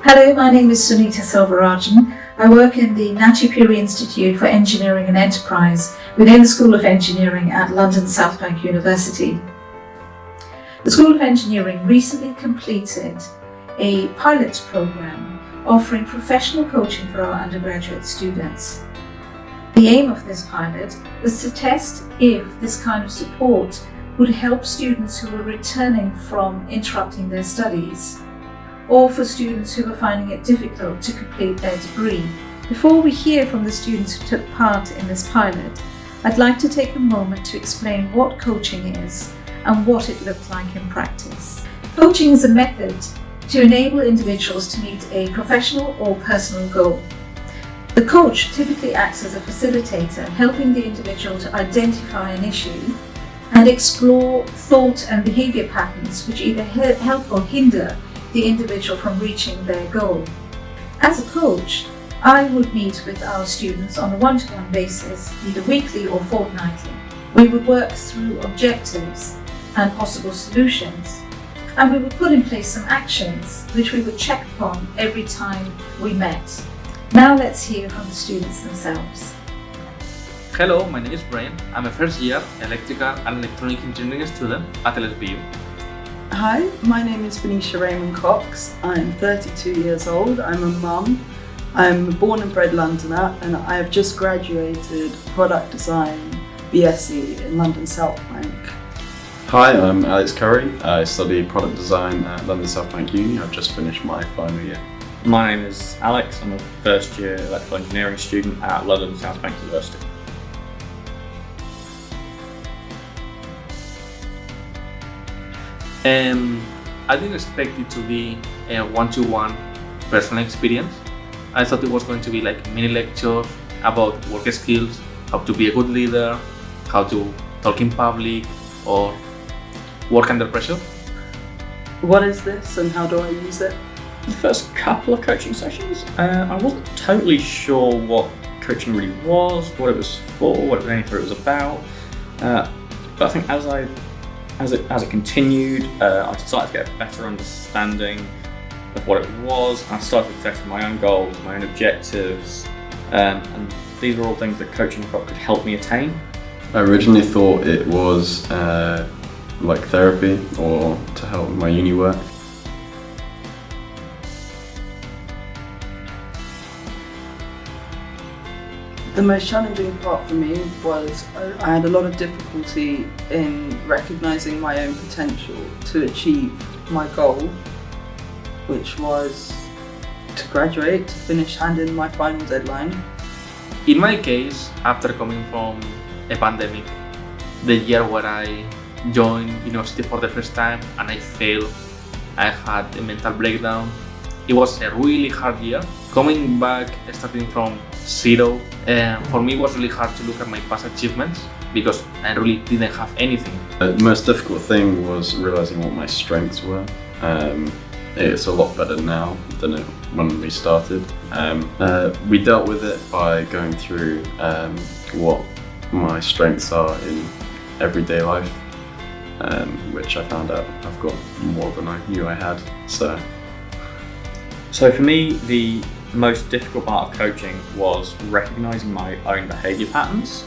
Hello, my name is Sunita Selvarajan. I work in the Natchipuri Institute for Engineering and Enterprise within the School of Engineering at London South Bank University. The School of Engineering recently completed a pilot program offering professional coaching for our undergraduate students. The aim of this pilot was to test if this kind of support would help students who were returning from interrupting their studies, or for students who were finding it difficult to complete their degree. Before we hear from the students who took part in this pilot, I'd like to take a moment to explain what coaching is and what it looked like in practice. Coaching is a method to enable individuals to meet a professional or personal goal. The coach typically acts as a facilitator, helping the individual to identify an issue and explore thought and behavior patterns which either help or hinder the individual from reaching their goal. As a coach, I would meet with our students on a one-to-one basis, either weekly or fortnightly. We would work through objectives and possible solutions, and we would put in place some actions which we would check upon every time we met. Now let's hear from the students themselves. Hello, my name is Brian. I'm a first year electrical and electronic engineering student at LSBU. Hi, my name is Venetia Raymond Cox. I'm 32 years old. I'm a mum. I'm a born and bred Londoner, and I have just graduated Product Design BSc in London South Bank. Hi, I'm Alex Curry. I study Product Design at London South Bank Uni. I've just finished my final year. My name is Alex. I'm a first year electrical engineering student at London South Bank University. I didn't expect it to be a one-to-one personal experience. I thought it was going to be like mini lectures about work skills, how to be a good leader, how to talk in public, or work under pressure. What is this and how do I use it? The first couple of coaching sessions, I wasn't totally sure what coaching really was, what it was for, what anything it was about. But I think as it continued, I started to get a better understanding of what it was. I started setting my own goals, my own objectives, and these were all things that coaching could help me attain. I originally thought it was like therapy or to help with my uni work. The most challenging part for me was I had a lot of difficulty in recognising my own potential to achieve my goal, which was to graduate, to finish handing my final deadline. In my case, after coming from a pandemic, the year where I joined university for the first time and I failed, I had a mental breakdown. It was a really hard year. Coming back, starting from zero, for me it was really hard to look at my past achievements because I really didn't have anything. The most difficult thing was realising what my strengths were. It's a lot better now than when we started. We dealt with it by going through what my strengths are in everyday life, which I found out I've got more than I knew I had. So for me, the most difficult part of coaching was recognising my own behaviour patterns,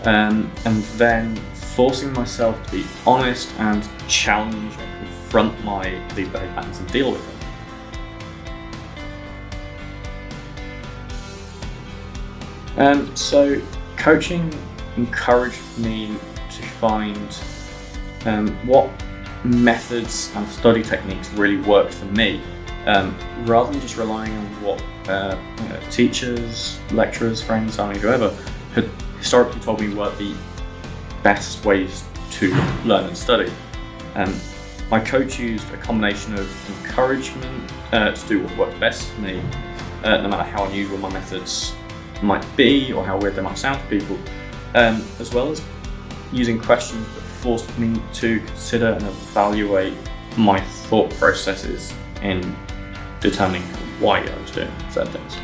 and then forcing myself to be honest and challenge and confront these behaviour patterns and deal with them. So coaching encouraged me to find what methods and study techniques really worked for me, rather than just relying on what teachers, lecturers, friends, family, whoever had historically told me were the best ways to learn and study. My coach used a combination of encouragement to do what worked best for me, no matter how unusual my methods might be or how weird they might sound to people, as well as using questions that forced me to consider and evaluate my thought processes in determining why I was doing certain things.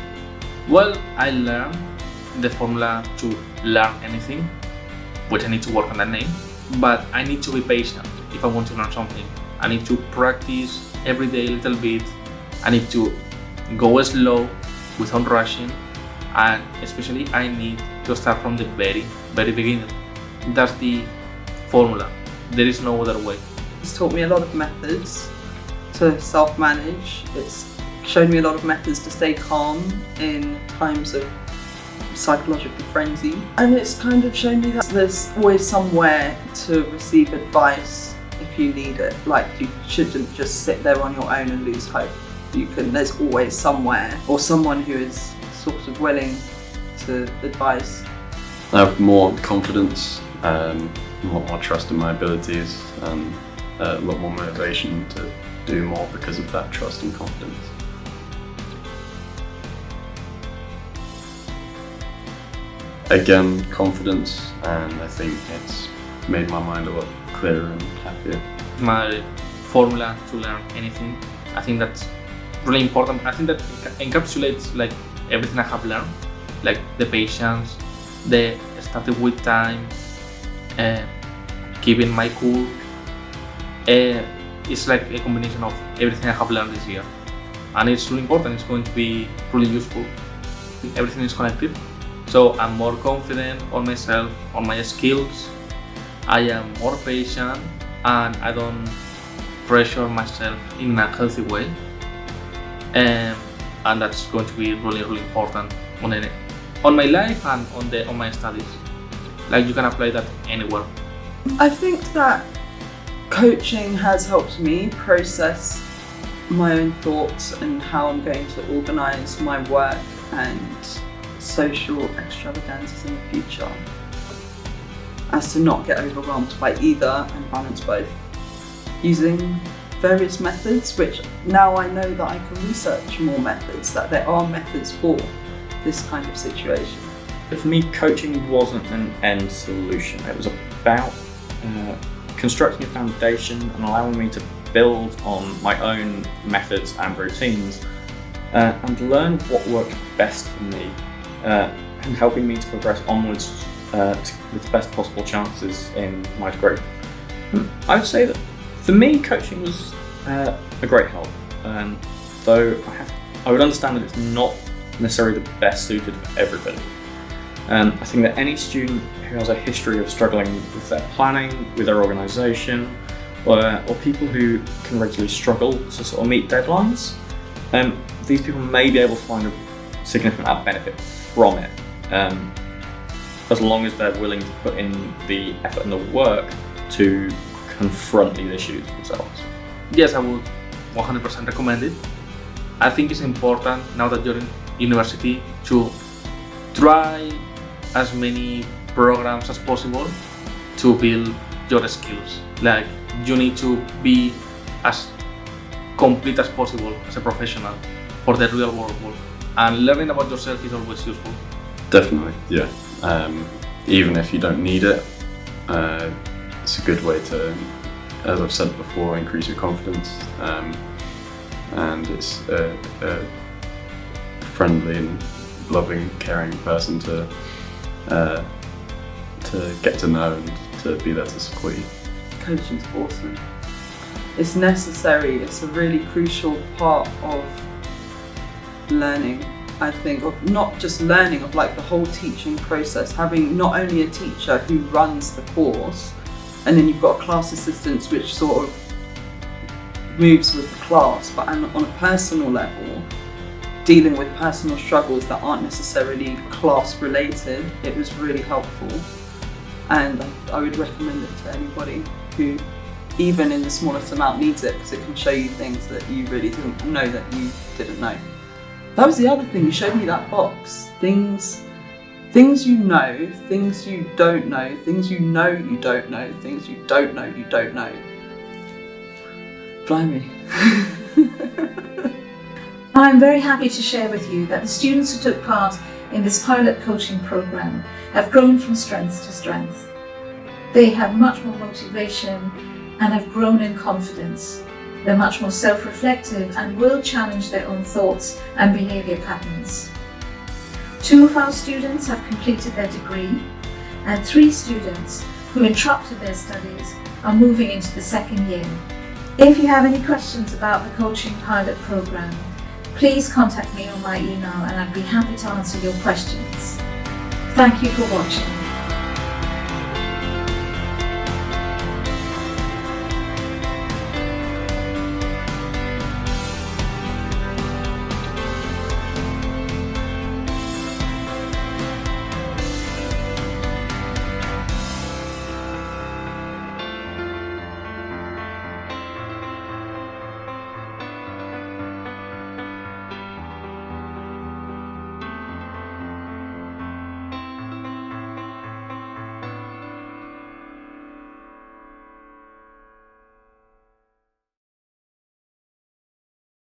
Well, I learned the formula to learn anything, which I need to work on that name, but I need to be patient if I want to learn something. I need to practice every day a little bit. I need to go slow without rushing, and especially I need to start from the very beginning. That's the formula. There is no other way. It's taught me a lot of methods to self-manage. It's shown me a lot of methods to stay calm in times of psychological frenzy. And it's kind of shown me that there's always somewhere to receive advice if you need it. Like, you shouldn't just sit there on your own and lose hope. There's always somewhere or someone who is sort of willing to advise. I have more confidence, a lot more trust in my abilities, and a lot more motivation to do more because of that trust and confidence. Again, confidence, and I think it's made my mind a lot clearer and happier. My formula to learn anything, I think that's really important. I think that encapsulates like everything I have learned, like the patience, the starting with time, keeping my cool. It's like a combination of everything I have learned this year, and it's really important. It's going to be really useful. Everything is connected, so I'm more confident on myself, on my skills. I am more patient, and I don't pressure myself in a healthy way. And that's going to be really important on my life and on my studies. Like, you can apply that anywhere. I think that coaching has helped me process my own thoughts and how I'm going to organise my work and social extravagances in the future, as to not get overwhelmed by either and balance both. Using various methods, which now I know that I can research more methods, that there are methods for this kind of situation. For me, coaching wasn't an end solution. It was about constructing a foundation and allowing me to build on my own methods and routines and learn what worked best for me and helping me to progress onwards with the best possible chances in my degree. I would say that for me, coaching was a great help, though I would understand that it's not necessarily the best suited for everybody. I think that any student who has a history of struggling with their planning, with their organisation, or people who can regularly struggle to sort of meet deadlines, these people may be able to find a significant amount of benefit from it, as long as they're willing to put in the effort and the work to confront these issues themselves. Yes, I would 100% recommend it. I think it's important now that you're in university to try as many programs as possible to build your skills. Like, you need to be as complete as possible as a professional for the real world work. And learning about yourself is always useful. Definitely, yeah. Even if you don't need it, it's a good way to, as I've said before, increase your confidence. And it's a friendly and loving, caring person to get to know and to be there to support you. Coaching's awesome. It's necessary. It's a really crucial part of learning. I think of not just learning, of like the whole teaching process, having not only a teacher who runs the course, and then you've got class assistants which sort of moves with the class, but on a personal level, dealing with personal struggles that aren't necessarily class related, it was really helpful. And I would recommend it to anybody who, even in the smallest amount, needs it, because it can show you things that you really didn't know that you didn't know. That was the other thing, you showed me that box. Things you know, things you don't know, things you know you don't know, things you don't know you don't know. Blimey. I'm very happy to share with you that the students who took part in this pilot coaching program have grown from strength to strength. They have much more motivation and have grown in confidence. They're much more self-reflective and will challenge their own thoughts and behaviour patterns. 2 of our students have completed their degree, and 3 students who interrupted their studies are moving into the second year. If you have any questions about the coaching pilot program, please contact me on my email and I'd be happy to answer your questions. Thank you for watching.